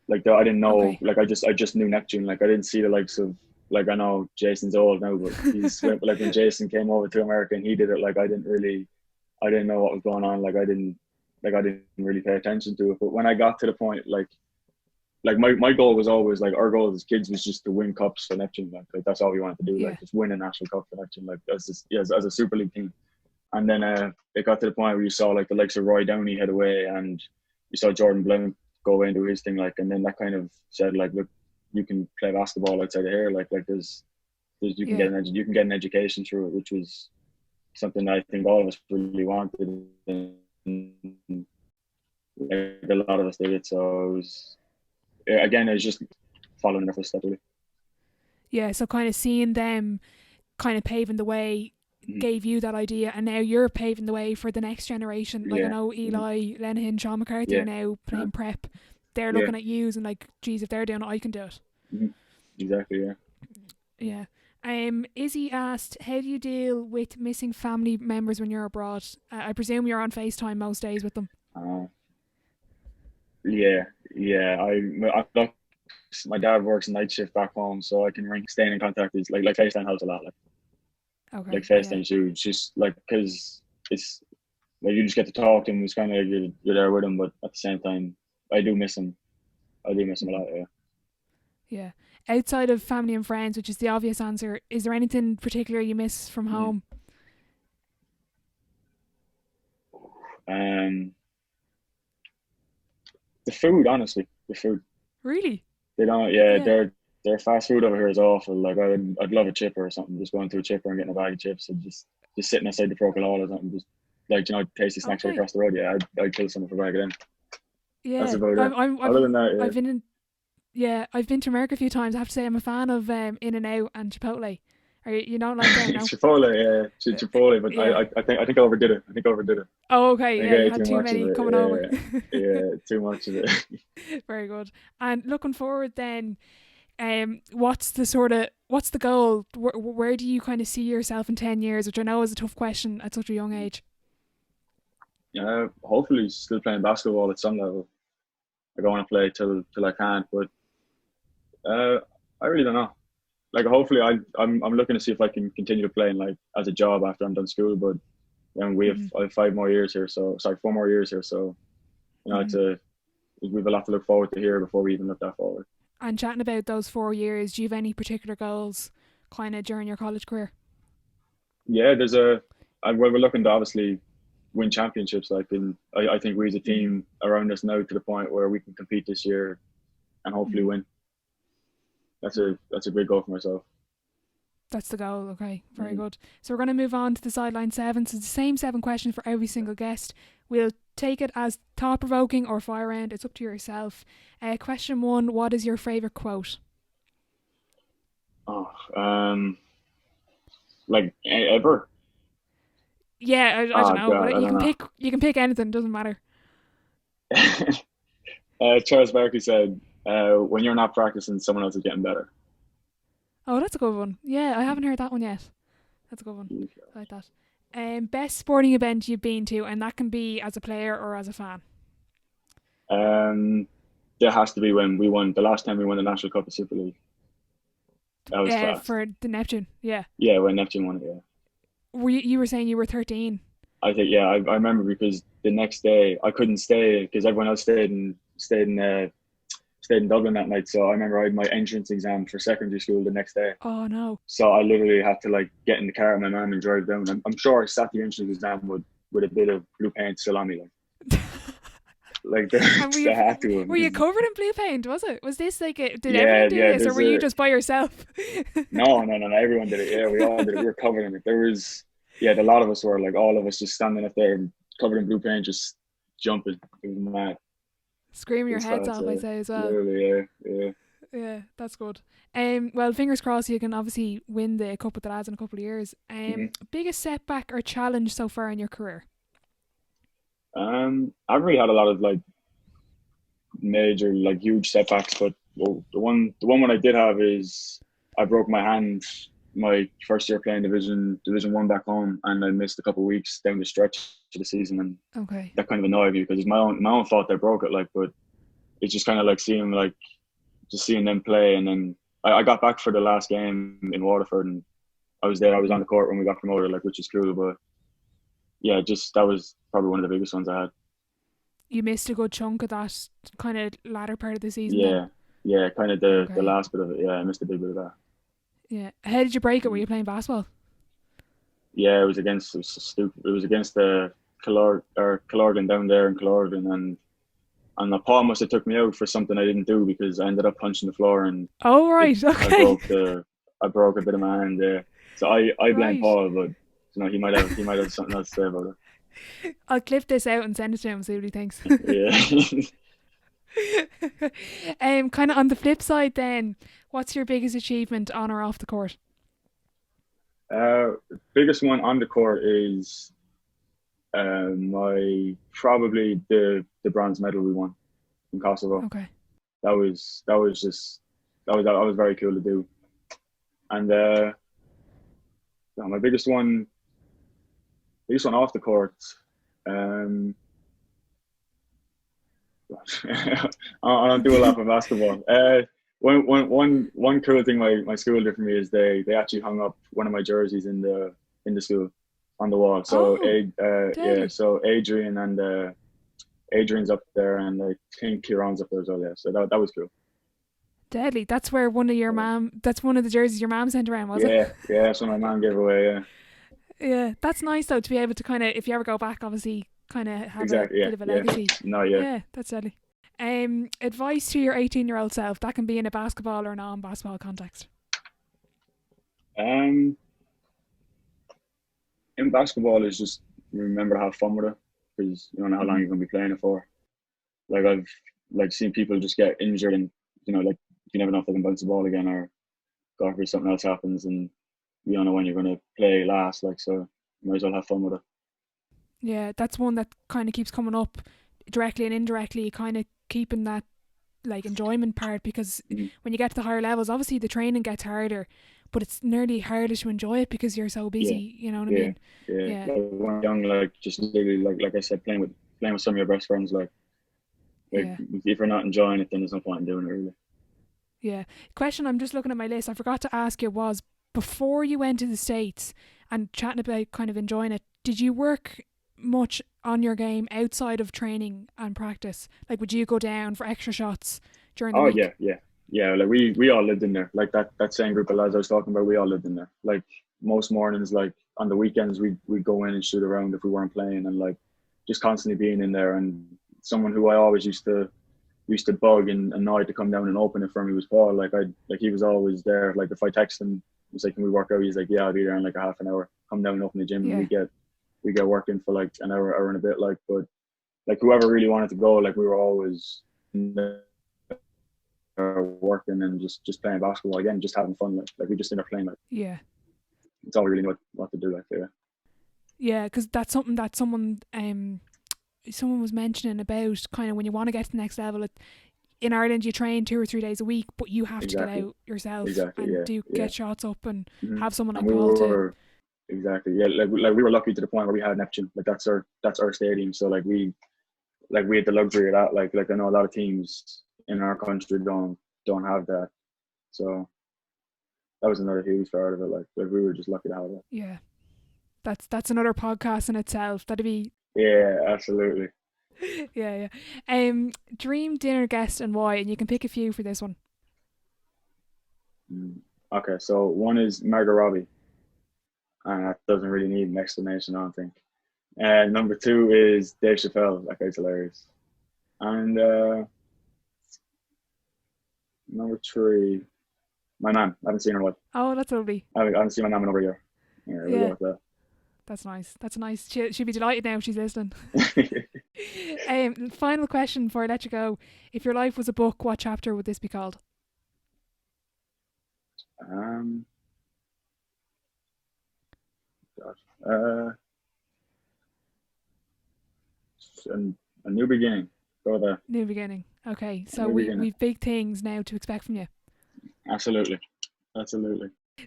Like, I didn't know. Okay. Like, I just knew Neptune. Like, I didn't see the likes of. Like, I know Jason's old now, but he's like when Jason came over to America and he did it. Like, I didn't know what was going on. Like I didn't really pay attention to it. But when I got to the point, like my goal was always, like, our goal as kids was just to win cups for Neptune. Like that's all we wanted to do. Yeah. Like just win a national cup for Neptune. Like as a Super League team. And then it got to the point where you saw like the likes of Roy Downey head away, and you saw Jordan Blount go away and do his thing. Like, and then that kind of said, like, look, you can play basketball outside of here. Like there's you can you can get an education through it, which was something I think all of us really wanted. And like a lot of us did it. So it was, again, it was just following their footsteps, really. Yeah, so kind of seeing them kind of paving the way gave you that idea, and now you're paving the way for the next generation. Like I know Eli, Lenihan, Sean McCarthy are now playing prep. They're looking at you and like, geez, if they're doing it, I can do it. Exactly, yeah. Izzy asked, how do you deal with missing family members when you're abroad? I presume you're on FaceTime most days with them. My dad works night shift back home, so I can staying in contact is like FaceTime helps a lot. Like FaceTime's huge, just like, because it's like you just get to talk to him. It's kind of like you're there with him, but at the same time, I do miss him. I do miss him a lot. Yeah. Outside of family and friends, which is the obvious answer, is there anything particular you miss from home? The food, honestly, the food. Really? They don't. Yeah. Their fast food over here is awful. Like I'd love a chipper or something. Just going to a chipper and getting a bag of chips and just sitting outside the Procol or something. Just like, tasty snacks right across the road. Yeah, I'd kill someone for a bag of them. Yeah, that's about it. Other than that, I've been to America a few times. I have to say I'm a fan of In-N-Out and Chipotle. You don't like them, no? Chipotle, Chipotle, but I think I overdid it. Oh, okay. Yeah, you had too many coming over. Yeah, too much of it. Very good. And looking forward then, what's the goal? Where do you kind of see yourself in 10 years, which I know is a tough question at such a young age? Hopefully still playing basketball at some level. I don't want to play till I can't, but I really don't know. Like, hopefully I'm looking to see if I can continue playing like as a job after I'm done school, but we have 4 more years here, so we have a lot to look forward to here before we even look that forward. And chatting about those 4 years, do you have any particular goals kind of during your college career? Yeah, we're looking to obviously win championships. I think we as a team around us now to the point where we can compete this year and hopefully win. That's a big goal for myself. That's the goal. Okay, very good. So we're going to move on to the sideline 7. So it's the same 7 questions for every single guest. We'll take it as thought-provoking or fire round. It's up to yourself. Question 1, what is your favourite quote? Like ever? Yeah, I don't know. God, but you can pick anything, doesn't matter. Charles Barkley said, when you're not practicing, someone else is getting better. Oh, that's a good one. Yeah, I haven't heard that one yet. That's a good one. I like that. Best sporting event you've been to, and that can be as a player or as a fan. There has to be when we won the last time we won the National Cup of Super League. That was class. For the Neptune, yeah. Yeah, when Neptune won it, yeah. You were saying you were 13? I think, yeah, I remember because the next day I couldn't stay because everyone else stayed in Dublin that night. So I remember I had my entrance exam for secondary school the next day. Oh no! So I literally had to like get in the car with my mum and drive down. I'm sure I sat the entrance exam with a bit of blue paint still on me, like they had to. Were you covered in blue paint? Was it? Was this like did everyone do this, or were you just by yourself? No. Everyone did it. Yeah, we all did it. We were covered in it. There was, a lot of us were like, all of us just standing up there covered in blue paint, just jumping. It was mad. Screaming your heads off, I say as well. Literally, yeah. Yeah, that's good. Well, fingers crossed you can obviously win the cup with the lads in a couple of years. Biggest setback or challenge so far in your career? I've really had a lot of like major, like huge setbacks, but the one I did have is I broke my hand my first year playing Division 1 back home, and I missed a couple of weeks down the stretch of the season, and that kind of annoyed me because it's my own fault I broke it. But it's just kind of like seeing them play, and then I got back for the last game in Waterford, and I was there. I was on the court when we got promoted, which is cool. But yeah, just that was probably one of the biggest ones I had. You missed a good chunk of that kind of latter part of the season then? Yeah, yeah, kind of the Okay. last bit of it. Yeah, I missed a big bit of that. Yeah. How did you break it? Were Mm. you playing basketball? Yeah, it was so stupid. It was against the Killargan down there in Killargan, and my paw must have took me out for something I didn't do because I ended up punching the floor and Oh, it right. I Okay. broke I broke a bit of my hand there. So I blame Right. Paul, but he might have something else to say about I'll clip this out and send it to him and see what he thinks. it. Kind of on the flip side then, what's your biggest achievement on or off the court? Yeah. Biggest one on the court is my probably the bronze medal we won in Kosovo. Okay. That was very cool to do. And my biggest one off the court. I don't do a lot for basketball. One cool thing my school did for me is they actually hung up one of my jerseys in the school on the wall. So Deadly. so Adrian's up there, and I think Kieran's up there as well. Yeah, so that was cool. Deadly. That's where that's one of the jerseys your mum sent around, was it? Yeah, yeah. That's what my mom gave away. Yeah, Yeah. That's nice though to be able to kind of, if you ever go back, obviously kind of have exactly. a Yeah, bit of a yeah. legacy. No, yeah. Yeah, that's deadly. Advice to your 18-year-old self. That can be in a basketball or non-basketball context. In basketball is just remember to have fun with it because you don't know how long you're gonna be playing it for. Like I've seen people just get injured and like you never know if they can bounce the ball again or God forbid something else happens and you don't know when you're gonna play last. Like so, you might as well have fun with it. Yeah, that's one that kind of keeps coming up directly and indirectly, kind of keeping that like enjoyment part, because when you get to the higher levels, obviously the training gets harder, but it's nearly harder to enjoy it because you're so busy. You know what I mean? Yeah. Like when you're young, like just literally like I said, playing with some of your best friends, like Yeah. if you're not enjoying it, then there's no point in doing it really. Yeah. Question, I'm just looking at my list. I forgot to ask you was, before you went to the States and chatting about kind of enjoying it, did you work much on your game outside of training and practice? Like, would you go down for extra shots during the week? Yeah. Like we all lived in there. Like that same group of lads I was talking about, we all lived in there. Like most mornings, like on the weekends, we'd go in and shoot around if we weren't playing, and like just constantly being in there. And someone who I always used to bug and annoy to come down and open it for me was Paul. Like he was always there. Like if I text him, I was like, "Can we work out?" He's like, "Yeah, I'll be there in like a half an hour. Come down and open the gym." Yeah. And we get working for like an hour and a bit. Like, but like whoever really wanted to go, like we were always in there working and just playing basketball again, just having fun. Like we just ended up playing. Like Yeah. it's all we really know what to do. Like Yeah, because that's something that someone was mentioning about, kind of when you want to get to the next level. In Ireland, you train 2 or 3 days a week, but you have to get out yourself and get shots up and have someone like Paul to. Exactly. Yeah. Like we were lucky to the point where we had Neptune. Like that's our stadium. So like we had the luxury of that. Like I know a lot of teams in our country don't have that. So that was another huge part of it. Like we were just lucky to have it. Yeah. That's another podcast in itself. That'd be. Yeah, absolutely. Yeah. Dream dinner guest and why, and you can pick a few for this one. Okay, so one is Margot Robbie. That doesn't really need an explanation, I don't think. And number 2 is Dave Chappelle. That guy's hilarious. And number 3, my mum. I haven't seen her in a while. Oh, that's lovely. I haven't seen my mum in over a year. Yeah, we'll go with that. That's nice. That's nice. She'll be delighted now if she's listening. Final question before I let you go. If your life was a book, what chapter would this be called? A new beginning. Go there. New beginning. Okay, so we've big things now to expect from you. Absolutely.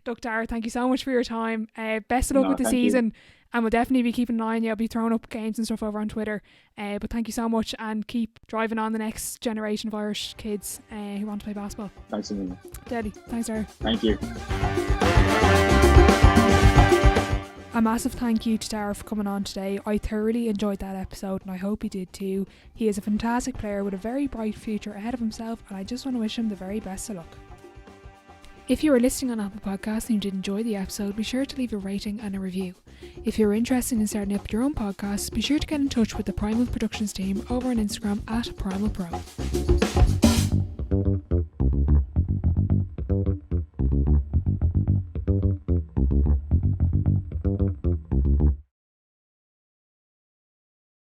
Look, Darragh, thank you so much for your time. Best of luck with the season, and we'll definitely be keeping an eye on you. I'll be throwing up games and stuff over on Twitter. But thank you so much, and keep driving on the next generation of Irish kids who want to play basketball. Thanks a million. Deadly. Thanks, Darragh. Thank you. A massive thank you to Darragh for coming on today. I thoroughly enjoyed that episode and I hope you did too. He is a fantastic player with a very bright future ahead of himself, and I just want to wish him the very best of luck. If you are listening on Apple Podcasts and you did enjoy the episode, be sure to leave a rating and a review. If you're interested in starting up your own podcast, be sure to get in touch with the Primal Productions team over on Instagram at Primal Pro.